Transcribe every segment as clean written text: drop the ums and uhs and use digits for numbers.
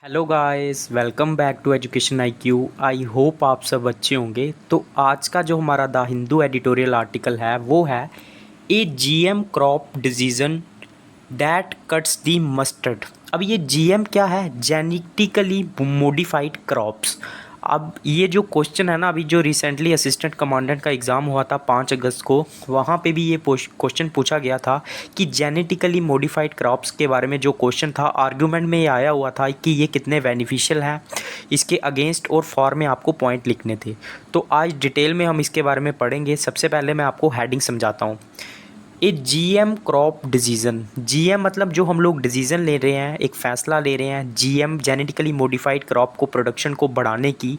Hello guys, welcome back to education IQ। I hope आप सब अच्छे होंगे। तो आज का जो हमारा द हिंदू एडिटोरियल आर्टिकल है वो है a GM crop decision that cuts the mustard. अब ये जीएम क्या है? Genetically modified crops. अब ये जो क्वेश्चन है ना, अभी जो रिसेंटली असिस्टेंट कमांडेंट का एग्ज़ाम हुआ था 5 अगस्त को, वहाँ पे भी ये क्वेश्चन पूछा गया था कि जेनेटिकली मॉडिफाइड क्रॉप्स के बारे में जो क्वेश्चन था, आर्गूमेंट में ये आया हुआ था कि ये कितने बेनिफिशियल हैं, इसके अगेंस्ट और फॉर में आपको पॉइंट लिखने थे। तो आज डिटेल में हम इसके बारे में पढ़ेंगे। सबसे पहले मैं आपको हेडिंग समझाता हूँ। ए जीएम क्रॉप डिसीजन। जीएम मतलब जो हम लोग डिसीजन ले रहे हैं, एक फ़ैसला ले रहे हैं जीएम जेनेटिकली मॉडिफाइड क्रॉप को प्रोडक्शन को बढ़ाने की।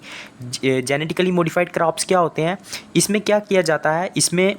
जेनेटिकली मॉडिफाइड क्रॉप्स क्या होते हैं? इसमें क्या किया जाता है, इसमें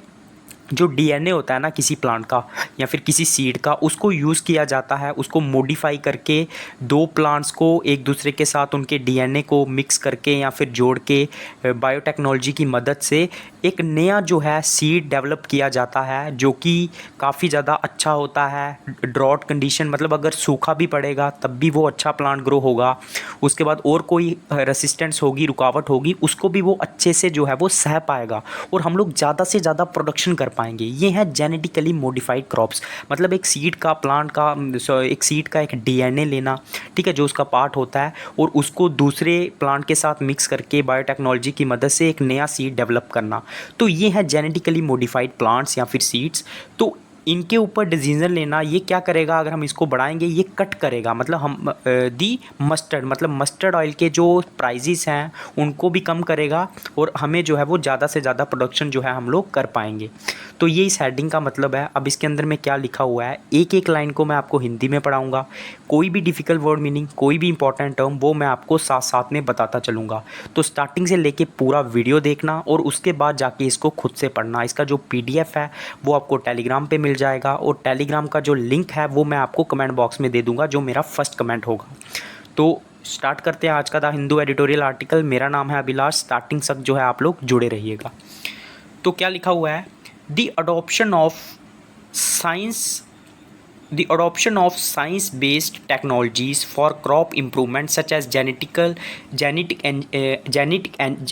जो डीएनए होता है ना किसी प्लांट का या फिर किसी सीड का, उसको यूज़ किया जाता है, उसको मॉडिफाई करके दो प्लांट्स को एक दूसरे के साथ उनके डीएनए को मिक्स करके या फिर जोड़ के बायोटेक्नोलॉजी की मदद से एक नया जो है सीड डेवलप किया जाता है, जो कि काफ़ी ज़्यादा अच्छा होता है। ड्रॉट कंडीशन मतलब अगर सूखा भी पड़ेगा तब भी वो अच्छा प्लांट ग्रो होगा। उसके बाद और कोई रेसिस्टेंस होगी, रुकावट होगी, उसको भी वो अच्छे से जो है वो सह पाएगा और हम लोग ज़्यादा से ज़्यादा प्रोडक्शन कर पाएंगे। ये है जेनेटिकली मॉडिफाइड क्रॉप्स। मतलब एक सीड का प्लांट का एक सीड का एक डीएनए लेना, ठीक है, जो उसका पार्ट होता है, और उसको दूसरे प्लांट के साथ मिक्स करके बायोटेक्नोलॉजी की मदद से एक नया सीड डेवलप करना। तो ये है जेनेटिकली मॉडिफाइड प्लांट्स या फिर सीड्स। तो इनके ऊपर डिसीजन लेना, ये क्या करेगा? अगर हम इसको बढ़ाएंगे ये कट करेगा, मतलब हम दी मस्टर्ड मतलब मस्टर्ड ऑयल के जो प्राइजेस हैं उनको भी कम करेगा और हमें जो है वो ज़्यादा से ज़्यादा प्रोडक्शन जो है हम लोग कर पाएंगे। तो ये इस हेडिंग का मतलब है। अब इसके अंदर में क्या लिखा हुआ है, एक एक लाइन को मैं आपको हिंदी में पढ़ाऊँगा। कोई भी डिफ़िकल्ट वर्ड मीनिंग, कोई भी इंपॉर्टेंट टर्म, वो मैं आपको साथ साथ में बताता चलूँगा। तो स्टार्टिंग से लेके पूरा वीडियो देखना और उसके बाद जाके इसको खुद से पढ़ना। इसका जो PDF है वो आपको टेलीग्राम पे मिल जाएगा और टेलीग्राम का जो लिंक है वो मैं आपको कमेंट बॉक्स में दे दूँगा, जो मेरा फर्स्ट कमेंट होगा। तो स्टार्ट करते हैं आज का द हिंदू एडिटोरियल आर्टिकल। मेरा नाम है अभिलाष। स्टार्टिंग तक जो है आप लोग जुड़े रहिएगा। तो क्या लिखा हुआ है, the adoption of science the adoption of science-based technologies for crop improvement such as genetic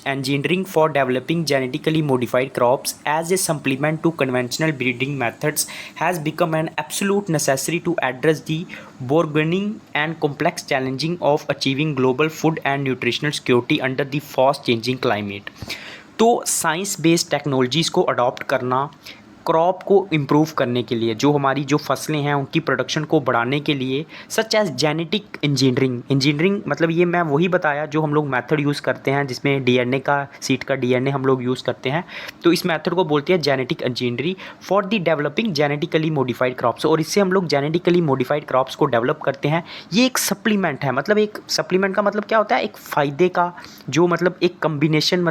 engineering for developing genetically modified crops as a supplement to conventional breeding methods has become an absolute necessity to address the bargaining and complex challenging of achieving global food and nutritional security under the fast changing climate। तो science based technologies को adopt करना crop को improve करने के लिए, जो हमारी जो फसलें हैं उनकी प्रोडक्शन को बढ़ाने के लिए, सच एज जेनेटिक इंजीनियरिंग मतलब ये मैं वही बताया जो हम लोग मेथड यूज़ करते हैं जिसमें डीएनए का, सीड का डीएनए हम लोग यूज़ करते हैं। तो इस मेथड को बोलते हैं genetic engineering for the developing genetically modified crops. और इससे हम लोग जेनेटिकली मॉडिफाइड क्रॉप्स को डेवलप करते हैं। ये एक सप्लीमेंट है। मतलब एक सप्लीमेंट का मतलब क्या होता है? एक फ़ायदे का जो मतलब एक कम्बिनेशन,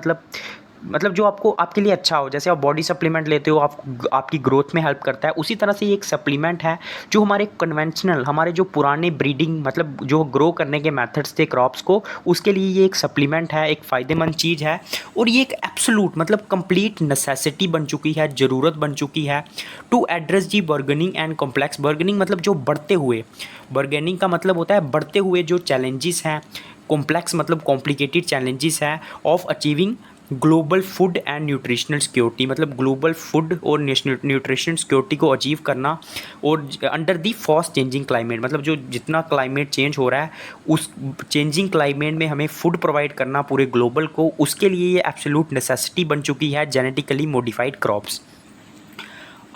मतलब जो आपको आपके लिए अच्छा हो। जैसे आप बॉडी सप्लीमेंट लेते हो, आपकी ग्रोथ में हेल्प करता है, उसी तरह से ये एक सप्लीमेंट है जो हमारे कन्वेंशनल, हमारे जो पुराने ब्रीडिंग मतलब जो ग्रो करने के मेथड्स थे क्रॉप्स को, उसके लिए ये एक सप्लीमेंट है, एक फ़ायदेमंद चीज़ है। और ये एक एब्सोलूट मतलब कंप्लीट नेसेसिटी बन चुकी है, ज़रूरत बन चुकी है to address the burgeoning and complex. Burgeoning मतलब जो बढ़ते हुए, बर्गनिंग का मतलब होता है बढ़ते हुए जो चैलेंजेस हैं, कॉम्प्लेक्स मतलब कॉम्प्लिकेटेड चैलेंजेस हैं of achieving global food and nutritional security. मतलब ग्लोबल फूड और न्यूट्रिशन सिक्योरिटी को अचीव करना और under the fast changing climate, मतलब जो जितना क्लाइमेट चेंज हो रहा है उस चेंजिंग क्लाइमेट में हमें फूड प्रोवाइड करना पूरे ग्लोबल को, उसके लिए ये एब्सोल्यूट नेसेसिटी बन चुकी है genetically modified crops.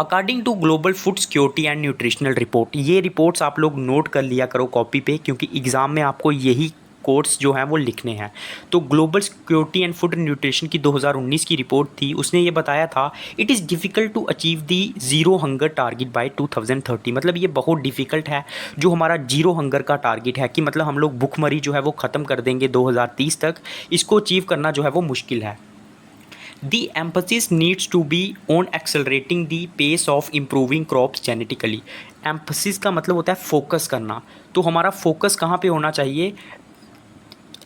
According to global food security and nutritional report, ये रिपोर्ट्स आप लोग नोट कर लिया करो कॉपी पे, क्योंकि एग्ज़ाम में आपको यही कोर्स जो हैं वो लिखने हैं। तो global security and food nutrition की 2019 की रिपोर्ट थी, उसने ये बताया था it is difficult to achieve the zero hunger target by 2030। मतलब ये बहुत डिफ़िकल्ट है जो हमारा जीरो हंगर का टारगेट है, कि मतलब हम लोग भुखमरी जो है वो ख़त्म कर देंगे 2030 तक। इसको अचीव करना जो है वो मुश्किल है। The emphasis needs to be on accelerating the pace of improving crops genetically। emphasis का मतलब होता है फोकस करना। तो हमारा फोकस कहाँ पे होना चाहिए?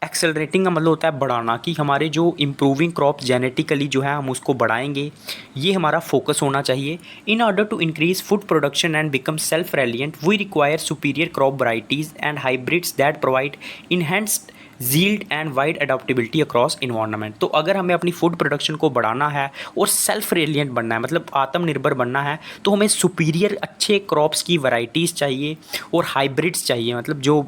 एक्सेलरेटिंग का मतलब होता है बढ़ाना, कि हमारे जो इम्प्रूविंग क्रॉप जेनेटिकली जो है हम उसको बढ़ाएंगे, ये हमारा फोकस होना चाहिए। In order to increase food production and become self reliant we require superior crop varieties and hybrids that provide enhanced yield and wide adaptability across environment. तो अगर हमें अपनी फूड प्रोडक्शन को बढ़ाना है और सेल्फ रेलिएंट बनना है, मतलब आत्मनिर्भर बनना है, तो हमें सुपीरियर अच्छे क्रॉप्स की वैरायटीज़ चाहिए और हाइब्रिड्स चाहिए, मतलब जो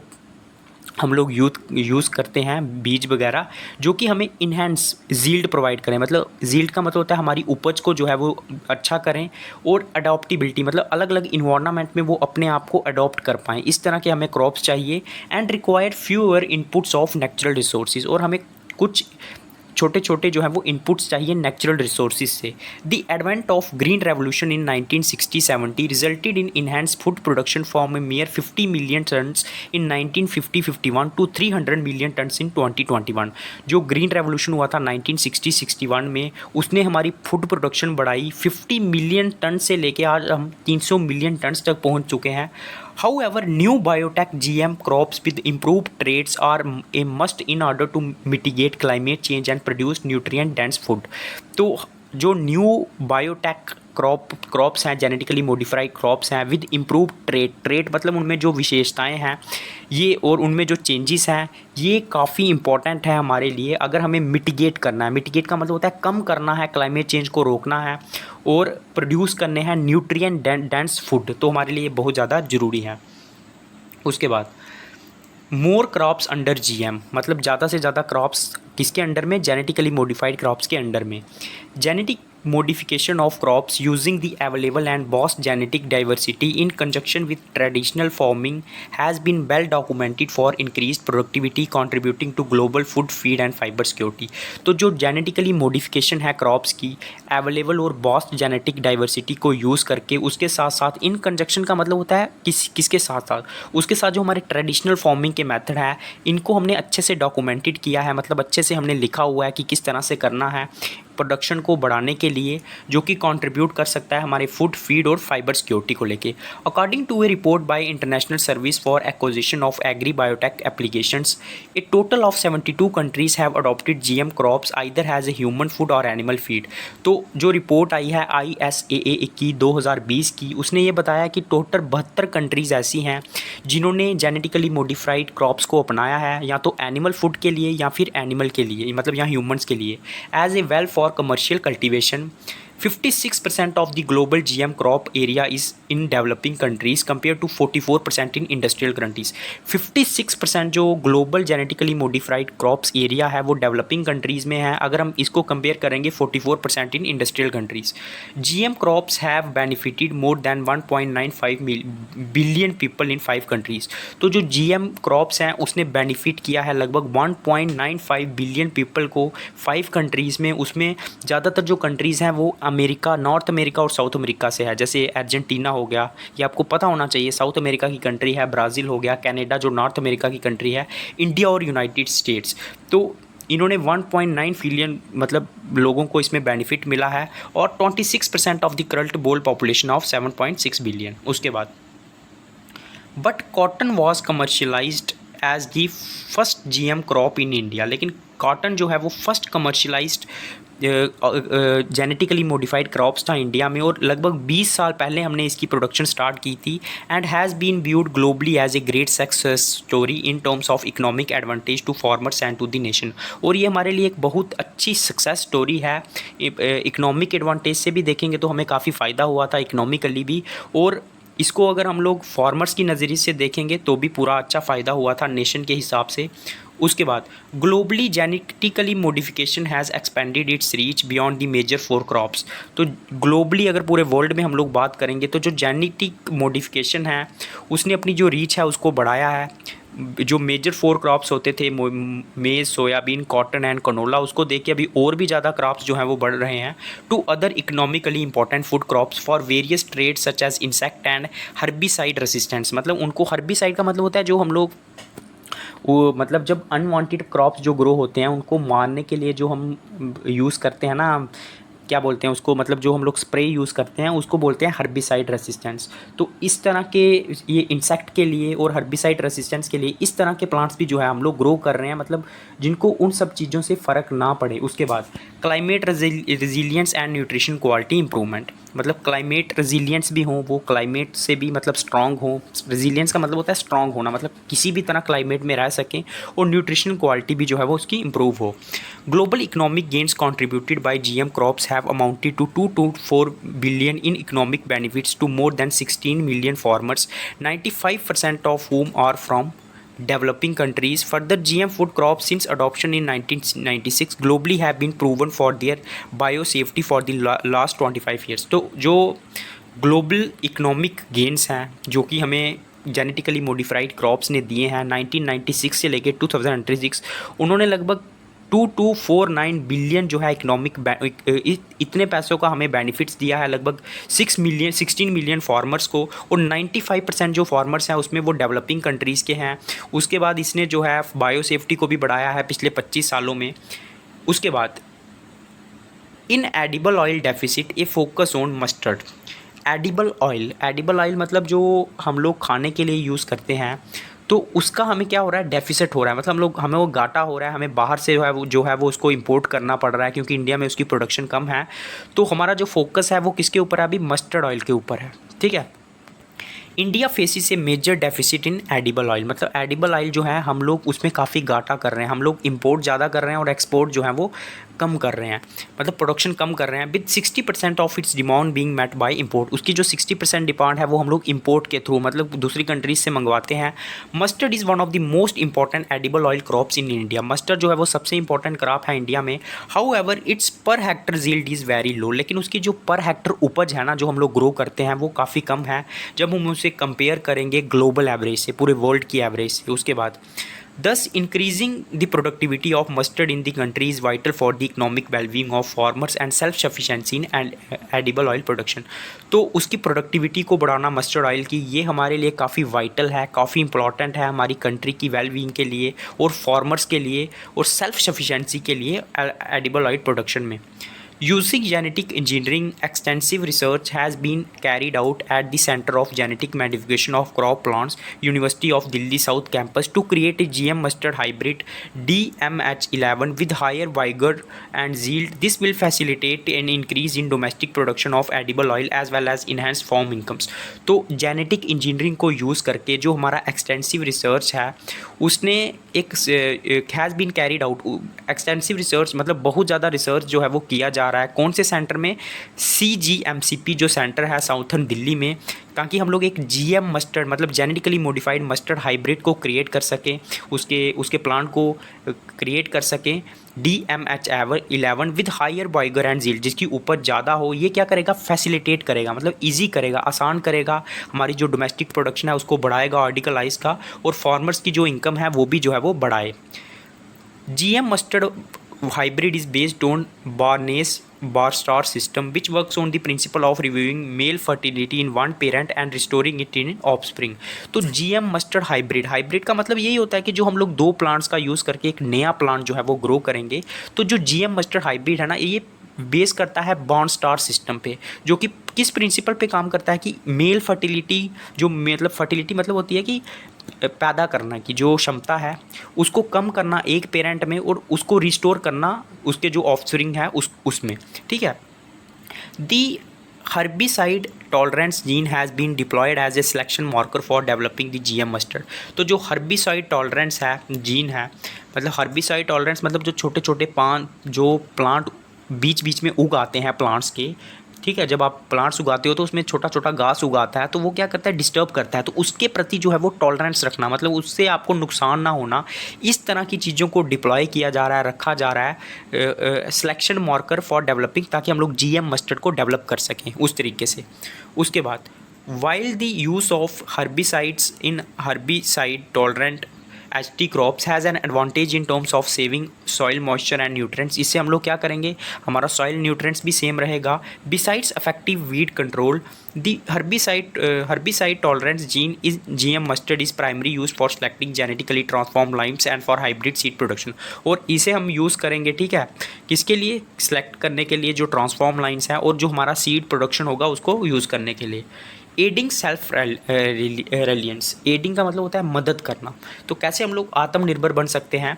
हम लोग यूज़ करते हैं बीज वगैरह, जो कि हमें इन्हेंस जील्ड प्रोवाइड करें। मतलब जील्ड का मतलब होता है हमारी उपज को जो है वो अच्छा करें, और अडॉप्टिबिलिटी मतलब अलग अलग इन्वायरमेंट में वो अपने आप को अडॉप्ट कर पाएँ, इस तरह के हमें क्रॉप्स चाहिए। And required fewer inputs of natural resources, और हमें कुछ छोटे छोटे जो है वो इनपुट्स चाहिए नेचुरल रिसोर्सेज से। The advent of green revolution in 1960-70 resulted in enhance food production from a mere 50 million tons in 1950-51 to 300 million tons in 2021। जो ग्रीन रेवोल्यूशन हुआ था 1960-61 में, उसने हमारी फूड प्रोडक्शन बढ़ाई 50 मिलियन टन से लेके आज हम 300 मिलियन टन्स तक पहुंच चुके हैं। However, new biotech GM crops with improved traits are a must in order to mitigate climate change and produce nutrient dense food. तो जो न्यू बायोटेक क्रॉप्स हैं, जेनेटिकली मॉडिफाइड क्रॉप्स हैं विद इम्प्रूव ट्रेट मतलब उनमें जो विशेषताएं हैं ये, और उनमें जो चेंजेस हैं, ये काफ़ी इंपॉर्टेंट है हमारे लिए अगर हमें मिटिगेट करना है। मिटिगेट का मतलब होता है कम करना है, क्लाइमेट चेंज को रोकना है और प्रोड्यूस करने हैं न्यूट्रिएंट डेंस फूड, तो हमारे लिए बहुत ज़्यादा ज़रूरी है। उसके बाद मोर क्रॉप्स अंडर जीएम, मतलब ज़्यादा से ज़्यादा क्रॉप्स किसके अंडर में, जेनेटिकली मॉडिफाइड क्रॉप्स के अंडर में। Genetic modification of crops using the available and vast genetic diversity in conjunction with traditional farming has been well documented for increased productivity contributing to global food feed and fiber security। तो जो genetically modification है crops की available और vast genetic diversity को use करके, उसके साथ साथ in conjunction का मतलब होता है किसके साथ साथ, उसके साथ जो हमारे ट्रेडिशनल फार्मिंग के मेथड है इनको हमने अच्छे से डॉक्यूमेंटेड किया है, मतलब अच्छे से हमने लिखा हुआ है कि किस तरह से करना है प्रोडक्शन को बढ़ाने के लिए, जो कि कंट्रीब्यूट कर सकता है हमारे फूड फीड और फाइबर सिक्योरिटी को लेके। According to a report by International Service for Acquisition of Agri Biotech Applications, a total of 72 countries have adopted GM crops either has a human food और animal feed. तो जो report आई है ISAA की 2020 की, उसने ये बताया कि टोटल 72 कंट्रीज़ ऐसी हैं जिन्होंने जेनेटिकली मॉडिफाइड क्रॉप्स को अपनाया है, या तो एनिमल फूड के लिए या फिर एनिमल के लिए, मतलब या ह्यूमंस के लिए, as a well for commercial cultivation। 56% of the global GM crop area is in developing countries compared to 44% in industrial countries। 56% जो global genetically modified crops area है वो developing countries में है, अगर हम इसको compare करेंगे 44% in industrial countries। GM crops have benefited more than 1.95 billion people in 5 countries। तो जो GM crops हैं उसने benefit किया है लगभग 1.95 billion people को 5 countries में। उसमें ज़्यादातर जो countries हैं वो अमेरिका, नॉर्थ अमेरिका और साउथ अमेरिका से है, जैसे अर्जेंटीना हो गया, ये आपको पता होना चाहिए, साउथ अमेरिका की कंट्री है। ब्राज़ील हो गया, कनाडा जो नॉर्थ अमेरिका की कंट्री है, इंडिया और यूनाइटेड स्टेट्स। तो इन्होंने 1.9 बिलियन मतलब लोगों को इसमें बेनिफिट मिला है, और 26% of the current global population of 7.6 billion. उसके बाद but cotton was commercialized as the first GM crop in India. लेकिन कॉटन जो है वो first commercialized genetically modified crops था इंडिया में, और लगभग 20 साल पहले हमने इसकी प्रोडक्शन स्टार्ट की थी। And has been viewed globally as a great success story in terms of economic advantage to farmers and to the nation. और ये हमारे लिए एक बहुत अच्छी सक्सेस स्टोरी है। इकोनॉमिक एडवांटेज से भी देखेंगे तो हमें काफ़ी फ़ायदा हुआ था इकोनॉमिकली भी, और इसको अगर हम लोग फार्मर्स की नज़रिए से देखेंगे तो भी पूरा अच्छा फ़ायदा हुआ था नेशन के हिसाब से। उसके बाद globally genetically modification has expanded its reach beyond the major 4 crops. तो ग्लोबली अगर पूरे वर्ल्ड में हम लोग बात करेंगे तो जो जेनेटिक मॉडिफिकेशन है उसने अपनी जो रीच है उसको बढ़ाया है। जो मेजर 4 क्रॉप्स होते थे मेज़, सोयाबीन, कॉटन एंड कनोला, उसको देख के अभी और भी ज़्यादा क्रॉप्स जो हैं वो बढ़ रहे हैं to other economically important food crops for various traits such as insect and herbicide resistance. मतलब उनको हर्बिसाइड का मतलब होता है जो हम लोग वो मतलब जब अनवांटेड क्रॉप्स जो ग्रो होते हैं उनको मारने के लिए जो हम यूज़ करते हैं ना क्या बोलते हैं उसको, मतलब जो हम लोग स्प्रे यूज़ करते हैं उसको बोलते हैं हर्बिसाइड रेसिस्टेंस। तो इस तरह के ये इंसेक्ट के लिए और हर्बिसाइड रेसिस्टेंस के लिए इस तरह के प्लांट्स भी जो है हम लोग ग्रो कर रहे हैं, मतलब जिनको उन सब चीज़ों से फ़र्क ना पड़े। उसके बाद climate resilience and nutrition quality improvement, मतलब क्लाइमेट रेजिलियंस भी हों, वो क्लाइमेट से भी मतलब स्ट्रॉन्ग हों। रेजिलियंस का मतलब होता है स्ट्रॉन्ग होना, मतलब किसी भी तरह क्लाइमेट में रह सकें, और न्यूट्रिशन क्वालिटी भी जो है वो उसकी इंप्रूव हो। Global economic gains contributed by GM crops have amounted to 2 to 4 billion in economic benefits to more than 16 million farmers, 95% of whom are from developing countries. Further, GM food crops since adoption in 1996 globally have been proven for their biosafety for the last 25 years. तो जो global economic gains हैं जो कि हमें genetically modified crops ने दिए हैं 1996 से लेकर 2026, उन्होंने लगभग 2249 बिलियन जो है इकोनॉमिक इतने पैसों का हमें बेनिफिट्स दिया है लगभग 16 मिलियन फार्मर्स को, और 95% जो फार्मर्स हैं उसमें वो डेवलपिंग कंट्रीज़ के हैं। उसके बाद इसने जो है बायोसेफ्टी को भी बढ़ाया है पिछले 25 सालों में। उसके बाद in edible oil deficit a focus on mustard. Edible oil मतलब जो हम लोग खाने के लिए यूज़ करते हैं, तो उसका हमें क्या हो रहा है, डेफिसिट हो रहा है, मतलब हमें वो घाटा हो रहा है, हमें बाहर से जो है वो उसको इंपोर्ट करना पड़ रहा है क्योंकि इंडिया में उसकी प्रोडक्शन कम है। तो हमारा जो फोकस है वो किसके ऊपर है, अभी मस्टर्ड ऑयल के ऊपर है। ठीक है। India faces a major deficit in edible oil, मतलब एडिबल ऑयल जो है हम लोग उसमें काफ़ी घाटा कर रहे हैं, हम लोग इंपोर्ट ज़्यादा कर रहे हैं और एक्सपोर्ट जो है वो कम कर रहे हैं, मतलब प्रोडक्शन कम कर रहे हैं। With 60% of its demand being met by import, उसकी जो 60% डिमांड है वो हम लोग इंपोर्ट के थ्रू, मतलब दूसरी कंट्रीज से मंगवाते हैं। Mustard is one of the most important edible oil crops in India, mustard जो है वो सबसे इंपॉर्टेंट क्रॉप है इंडिया में। How ever its per hectare yield is very low, लेकिन उसकी जो पर हेक्टर उपज है ना जो हम लोग ग्रो करते हैं वो काफ़ी कम है जब हम उसे कंपेयर करेंगे ग्लोबल एवरेज से, पूरे वर्ल्ड की एवरेज से। उसके बाद Thus, increasing the productivity of mustard in the country is vital for the economic well-being of farmers and self-sufficiency in edible oil production. तो उसकी प्रोडक्टिविटी को बढ़ाना मस्टर्ड ऑयल की, ये हमारे लिए काफ़ी वाइटल है, काफ़ी इंपॉर्टेंट है हमारी कंट्री की वेल-बीइंग के लिए और फार्मर्स के लिए और सेल्फ सफिशेंसी के लिए एडिबल ऑयल प्रोडक्शन में। Using genetic engineering, extensive research has been carried out at the Center of Genetic Modification of Crop Plants, University of Delhi South Campus, to create a GM mustard hybrid DMH11 with higher vigor and yield. This will facilitate an increase in domestic production of edible oil as well as enhance farm incomes. तो genetic engineering को use करके जो हमारा extensive research है उसने एक has been carried out, extensive research मतलब बहुत ज़्यादा रिसर्च जो है वो किया जा रहा है। कौन से सेंटर में, CGMCP जो सेंटर है साउथर्न दिल्ली में, ताकि हम लोग एक GM मस्टर्ड मतलब जेनेटिकली मॉडिफाइड मस्टर्ड हाइब्रिड को क्रिएट कर सकें, उसके प्लांट को क्रिएट कर सकें DMH11 with higher vigour and yield, जिसकी उपज ज़्यादा हो। ये क्या करेगा, फैसिलिटेट करेगा, मतलब ईजी करेगा, आसान करेगा, हमारी जो डोमेस्टिक प्रोडक्शन है उसको बढ़ाएगा आर्टिकलाइज का, और फार्मर्स की जो इनकम है वो भी जो है वो बढ़ाए। GM mustard hybrid is based on Barnes bar star system which works on the principle of reviewing male fertility in one parent and restoring it in offspring. तो GM mustard हाइब्रिड का मतलब यही होता है कि जो हम लोग दो प्लांट्स का यूज़ करके एक नया प्लांट जो है वो ग्रो करेंगे। तो जो GM मस्टर्ड हाइब्रिड है ना, ये बेस करता है बॉर्न स्टार सिस्टम पे, जो कि किस प्रिंसिपल पे काम करता है कि मेल फर्टिलिटी, जो मतलब फर्टिलिटी मतलब होती है कि पैदा करना की जो क्षमता है उसको कम करना एक पेरेंट में और उसको रिस्टोर करना उसके जो ऑफस्प्रिंग है उसमें। ठीक है। The herbicide tolerance gene has been deployed as a selection marker for developing the GM mustard. तो जो हर्बिसाइड टॉलरेंस है जीन है, मतलब हर्बिसाइड टॉलरेंस मतलब जो छोटे छोटे जो प्लांट बीच बीच में उगाते हैं प्लांट्स के, ठीक है, जब आप प्लांट्स उगाते हो तो उसमें छोटा छोटा घास उगाता है, तो वो क्या करता है, डिस्टर्ब करता है, तो उसके प्रति जो है वो टॉलरेंस रखना, मतलब उससे आपको नुकसान ना होना, इस तरह की चीज़ों को डिप्लॉय किया जा रहा है, रखा जा रहा है सिलेक्शन मार्कर फॉर डेवलपिंग, ताकि हम लोग GM मस्टर्ड को डेवलप कर सकें उस तरीके से। उसके बाद while the use of herbicides in herbicide tolerant HT crops has an advantage in terms of saving soil moisture and nutrients. इससे हम लोग क्या करेंगे, हमारा सॉइल न्यूट्रिएंट्स भी सेम रहेगा। Besides effective weed control, the herbicide tolerance gene is GM mustard is primary used for selecting genetically transformed limes and for hybrid seed production। और इसे हम यूज़ करेंगे, ठीक है, किसके लिए, सेलेक्ट करने के लिए जो ट्रांसफॉर्म लाइन्स हैं और जो हमारा सीड प्रोडक्शन होगा उसको यूज़ करने के लिए। एडिंग सेल्फ रेलियंस, एडिंग का मतलब होता है मदद करना। तो कैसे हम लोग आत्मनिर्भर बन सकते हैं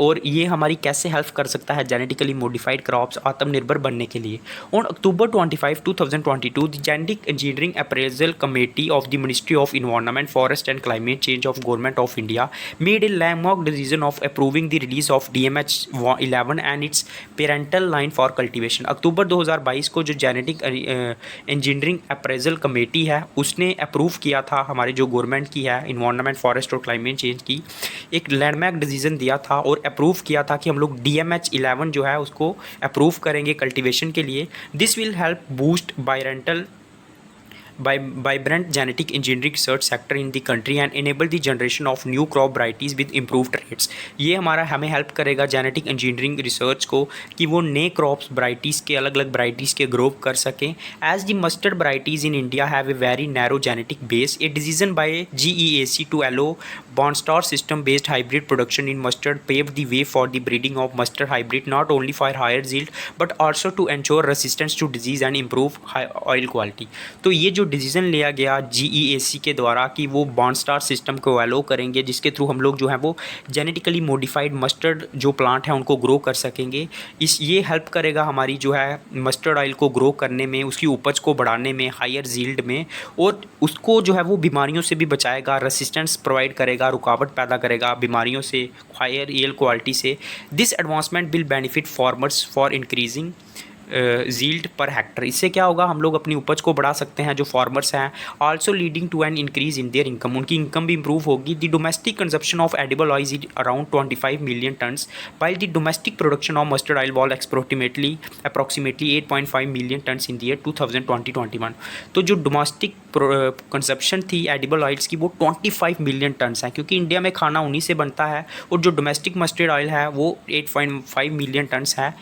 और ये हमारी कैसे हेल्प कर सकता है जेनेटिकली मॉडिफाइड क्रॉप्स आत्मनिर्भर बनने के लिए। On October 25, 2022 the genetic engineering appraisal committee of the ministry of environment forest and climate change of government of India made a landmark decision of approving the release of DMH11 and its parental line for cultivation. अक्टूबर 2022 को जो genetic engineering appraisal committee है उसने approve किया था, हमारे जो government की है इन्वायरमेंट फॉरेस्ट और क्लाइमेट चेंज की, एक लैंडमार्क डिसीजन दिया था और अप्रूव किया था कि हम लोग DMH11 जो है उसको अप्रूव करेंगे कल्टीवेशन के लिए। This will help boost vibrant genetic engineering research sector in the country and enable the generation of new crop varieties with improved traits। ये हमें हेल्प करेगा जेनेटिक इंजीनियरिंग रिसर्च को कि वो नए क्रॉप्स वराइटीज़ के अलग अलग वराइटीज़ के ग्रो कर सकें। As the mustard varieties in India have a very narrow genetic base, a decision by GEAC to allow Bonstar system based hybrid production in mustard paved the way for the breeding of mustard hybrid not only for higher yield but also to ensure resistance to disease and improve oil quality। तो ये जो decision लिया गया GEAC के द्वारा कि वो बॉन्स्टार system को अलो करेंगे जिसके थ्रू हम लोग जो है वो जेनेटिकली मॉडिफाइड मस्टर्ड जो प्लांट है उनको ग्रो कर सकेंगे। ये हेल्प करेगा हमारी जो है मस्टर्ड ऑयल को ग्रो करने में, उसकी उपज को बढ़ाने में, हायर यील्ड में, और उसको जो है वो बीमारियों से भी बचाएगा, रेसिस्टेंस प्रोवाइड करेगा, रुकावट पैदा करेगा बीमारियों से, हायर यील्ड क्वालिटी से। This advancement will benefit farmers for increasing yield per hectare. इससे क्या होगा, हम लोग अपनी उपज को बढ़ा सकते हैं जो फार्मर्स हैं, also leading to an increase in their income, उनकी इनकम भी इंप्रूव होगी। The domestic consumption of edible oil is around 25 million tonnes while the domestic production of mustard oil was approximately 8.5 million tons in the year 2020-21। तो जो domestic consumption थी edible oils की वो 25 million turns है, क्योंकि India में खाना उन्हीं से बनता है, और जो डोमेस्टिक मस्टर्ड ऑयल है वो 8.5 मिलियन टन्स है।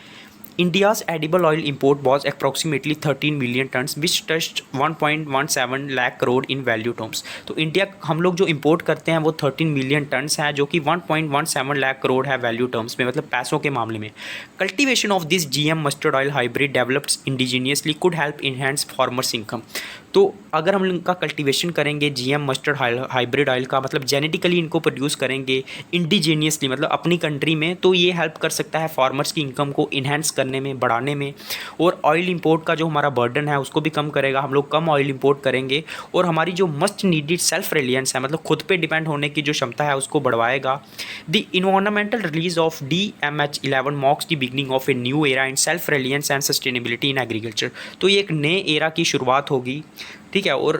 India's edible oil import was approximately 13 million tons which touched 1.17 lakh crore in value terms। तो इंडिया हम लोग जो इंपोर्ट करते हैं वो 13 मिलियन टन्स है जो कि 1.17 लाख करोड़ है वैल्यू टर्म्स में, मतलब पैसों के मामले में। Cultivation of this GM mustard oil hybrid developed indigenously could help enhance farmers income. तो अगर हम इनका कल्टीवेशन करेंगे GM मस्टर्ड हाइब्रिड ऑयल का, मतलब जेनेटिकली इनको प्रोड्यूस करेंगे इंडिजीनियसली, मतलब अपनी कंट्री में, तो ये हेल्प कर सकता है फार्मर्स की इनकम को इन्हेंस करने में, बढ़ाने में, और ऑयल इंपोर्ट का जो हमारा बर्डन है उसको भी कम करेगा। हम लोग कम ऑयल इंपोर्ट करेंगे और हमारी जो मस्ट नीडेड सेल्फ रिलायंस है, मतलब खुद पे डिपेंड होने की जो क्षमता है उसको बढ़वाएगा। The environmental release of DMH11 marks the beginning of a new era in self reliance and sustainability in agriculture. तो ये एक नए एरा की शुरुआत होगी, ठीक है, और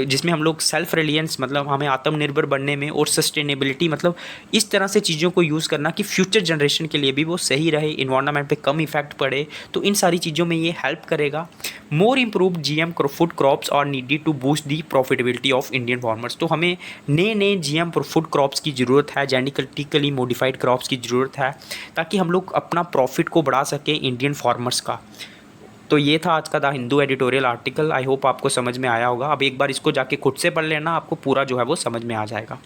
जिसमें हम लोग सेल्फ रिलायंस मतलब हमें आत्मनिर्भर बनने में, और सस्टेनेबिलिटी मतलब इस तरह से चीज़ों को यूज़ करना कि फ्यूचर जनरेशन के लिए भी वो सही रहे, इन्वायरमेंट पे कम इफेक्ट पड़े, तो इन सारी चीज़ों में ये हेल्प करेगा। More improve GM food crops are needed to boost the profitability of Indian farmers. तो हमें नए GM फूड क्रॉप्स की ज़रूरत है, जेनेटिकली मॉडिफाइड क्रॉप्स की ज़रूरत है, ताकि हम लोग अपना प्रॉफिट को बढ़ा सकें इंडियन फार्मर्स का। तो ये था आज का the Hindu editorial article. I hope आपको समझ में आया होगा। अब एक बार इसको जाके खुद से पढ़ लेना, आपको पूरा जो है वो समझ में आ जाएगा।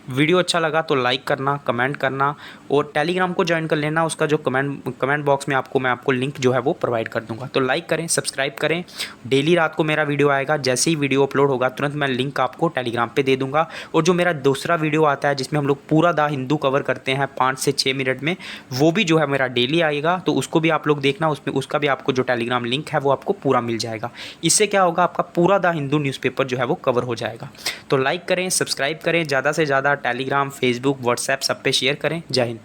वीडियो अच्छा लगा तो लाइक करना, कमेंट करना, और टेलीग्राम को ज्वाइन कर लेना। उसका जो कमेंट बॉक्स में मैं आपको लिंक जो है वो प्रोवाइड कर दूंगा। तो लाइक करें, सब्सक्राइब करें। डेली रात को मेरा वीडियो आएगा, जैसे ही वीडियो अपलोड होगा तुरंत मैं लिंक आपको टेलीग्राम पर दे दूँगा। और जो मेरा दूसरा वीडियो आता है जिसमें हम लोग पूरा द हिंदू कवर करते हैं 5 से 6 मिनट में, वो भी जो है मेरा डेली आएगा, तो उसको भी आप लोग देखना। उसमें उसका भी आपको जो टेलीग्राम लिंक है वो आपको पूरा मिल जाएगा। इससे क्या होगा, आपका पूरा द हिंदू न्यूज़पेपर जो है वो कवर हो जाएगा। तो लाइक करें, सब्सक्राइब करें, ज़्यादा से ज़्यादा टेलीग्राम, फेसबुक, व्हाट्सएप सब पे शेयर करें। जय हिंद।